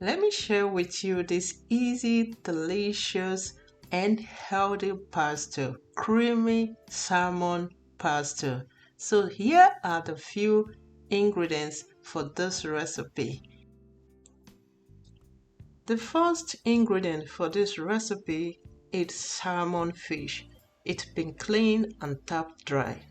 Let me share with you this easy, delicious, and healthy pasta, creamy salmon pasta. So here are the few ingredients for this recipe. The first ingredient for this recipe is salmon fish. It's been cleaned and tapped dry.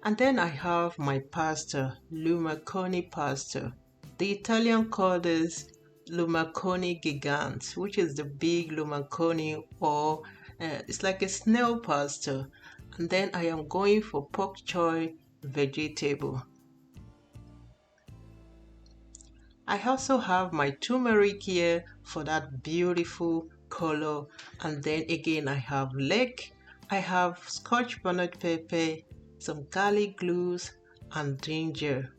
And then I have my pasta, Lumaconi pasta. The Italian call this Lumaconi gigant, which is the big Lumaconi, or it's like a snail pasta. And then I am going for Pak Choi vegetable. I also have my turmeric here for that beautiful color. And then again I have leg, I have scotch bonnet pepper, some garlic cloves and ginger.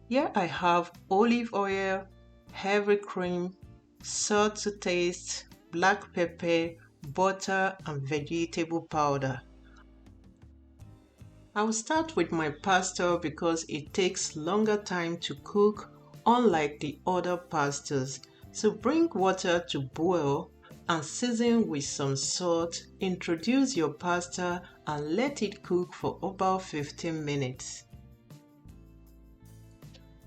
Here I have olive oil, heavy cream, salt to taste, black pepper, butter and vegetable powder. I will start with my pasta because it takes longer time to cook unlike the other pastas. So bring water to boil and season with some salt. Introduce your pasta and let it cook for about 15 minutes.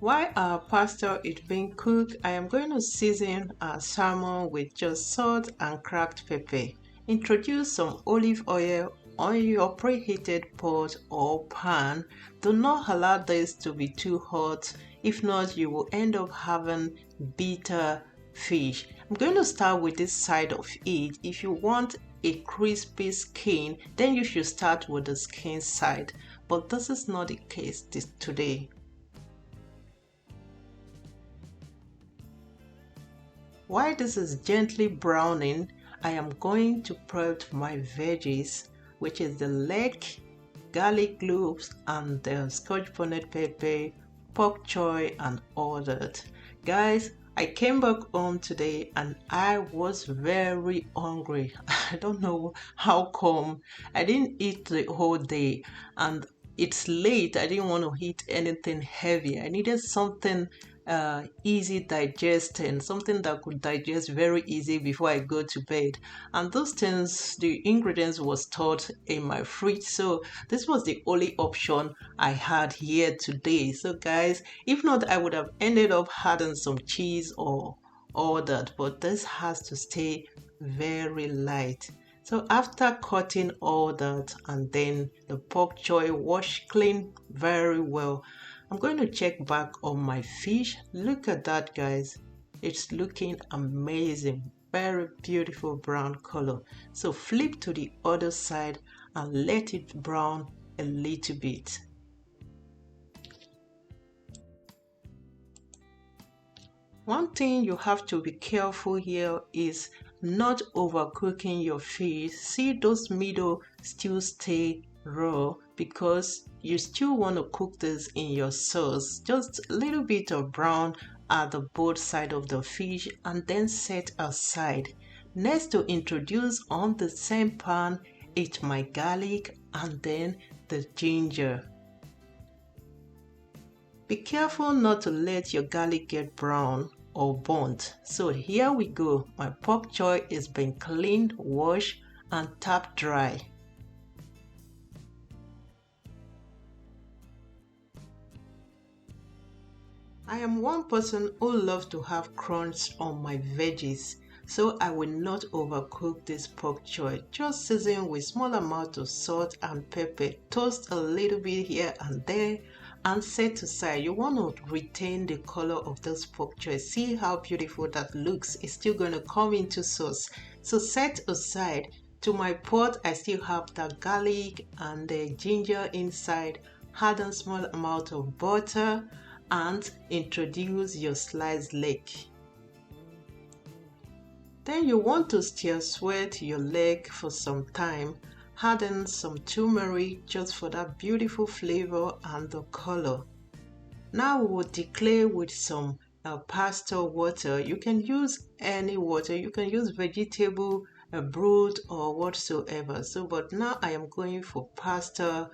While our pasta is being cooked, I am going to season our salmon with just salt and cracked pepper. Introduce some olive oil on your preheated pot or pan. Do not allow this to be too hot. If not, you will end up having bitter fish. I'm going to start with this side of it. If you want a crispy skin, then you should start with the skin side. But this is not the case today. While this is gently browning, I am going to prep my veggies, which is the leg, garlic cloves, and the scotch bonnet pepper, Pak Choi, and all that. Guys, I came back home today and I was very hungry. I don't know how come. I didn't eat the whole day and it's late. I didn't want to eat anything heavy. I needed something easy digesting, something that could digest very easy before I go to bed. And those things, the ingredients was stored in my fridge, so this was the only option I had here today. So guys, if not, I would have ended up having some cheese or all that, but this has to stay very light. So after cutting all that and then the Pak Choi washed clean very well, I'm going to check back on my fish. Look at that, guys. It's looking amazing. Very beautiful brown color. So flip to the other side and let it brown a little bit. One thing you have to be careful here is not overcooking your fish. See, those middle still stay raw because you still want to cook this in your sauce. Just a little bit of brown at the both side of the fish and then set aside. Next, to introduce on the same pan is my garlic and then the ginger. Be careful not to let your garlic get brown or burnt. So here we go. My Pak Choi is being cleaned, washed and tapped dry. I am one person who loves to have crunch on my veggies, so I will not overcook this Pak Choi. Just season with small amount of salt and pepper. Toast a little bit here and there and set aside. You want to retain the color of this Pak Choi. See how beautiful that looks. It's still going to come into sauce. So set aside. To my pot, I still have the garlic and the ginger inside. Add a small amount of butter and introduce your sliced leg. Then you want to stir sweat your leg for some time. Add in some turmeric just for that beautiful flavor and the color. Now we will declare with some pasta water. You can use any water. You can use vegetable broth or whatsoever. So but now I am going for pasta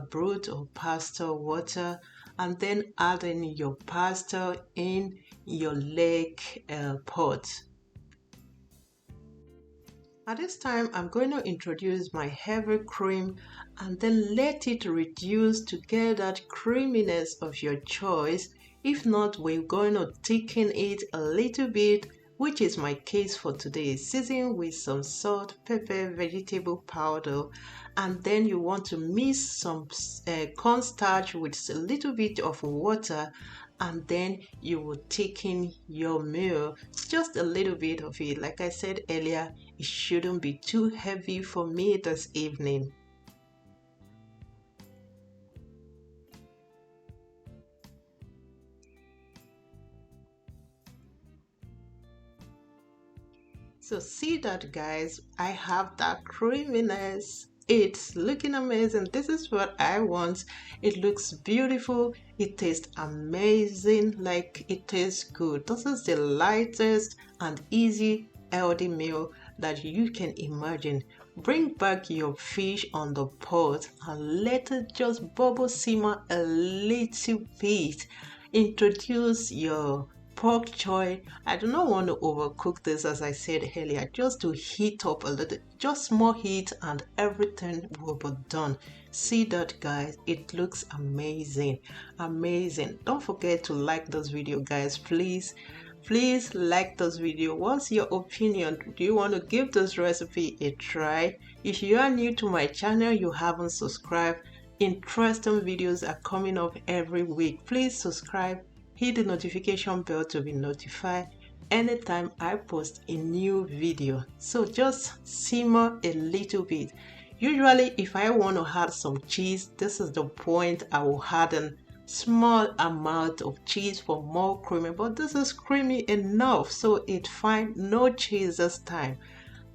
broth or pasta water. and then add in your pasta in your leg pot. At this time, I'm going to introduce my heavy cream and then let it reduce to get that creaminess of your choice. If not, we're going to thicken it a little bit, which is my case for today. Season with some salt, pepper, vegetable powder, and then you want to mix some cornstarch with a little bit of water, and then you will thicken your meal. Just a little bit of it. Like I said earlier, it shouldn't be too heavy for me this evening. So see that, guys, I have that creaminess. It's looking amazing. This is what I want. It looks beautiful. It tastes amazing. Like, it tastes good. This is the lightest and easy healthy meal that you can imagine. Bring back your fish on the pot and let it just bubble simmer a little bit. Introduce your pork choy. I do not want to overcook this, as I said earlier, just to heat up a little, just small heat, and everything will be done. See that, guys? It looks amazing. Amazing. Don't forget to like this video, guys. Please like this video. What's your opinion? Do you want to give this recipe a try? If you are new to my channel, you haven't subscribed, interesting videos are coming up every week. Please subscribe, hit the notification bell to be notified anytime I post a new video. So just simmer a little bit. Usually if I want to add some cheese, this is the point I will add a small amount of cheese for more creamy, but this is creamy enough, so it's fine. No cheese this time.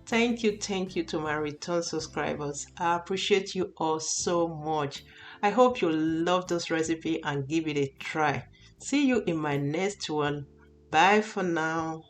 Thank you to my return subscribers. I appreciate you all so much. I hope you love this recipe and give it a try. See you in my next one. Bye for now.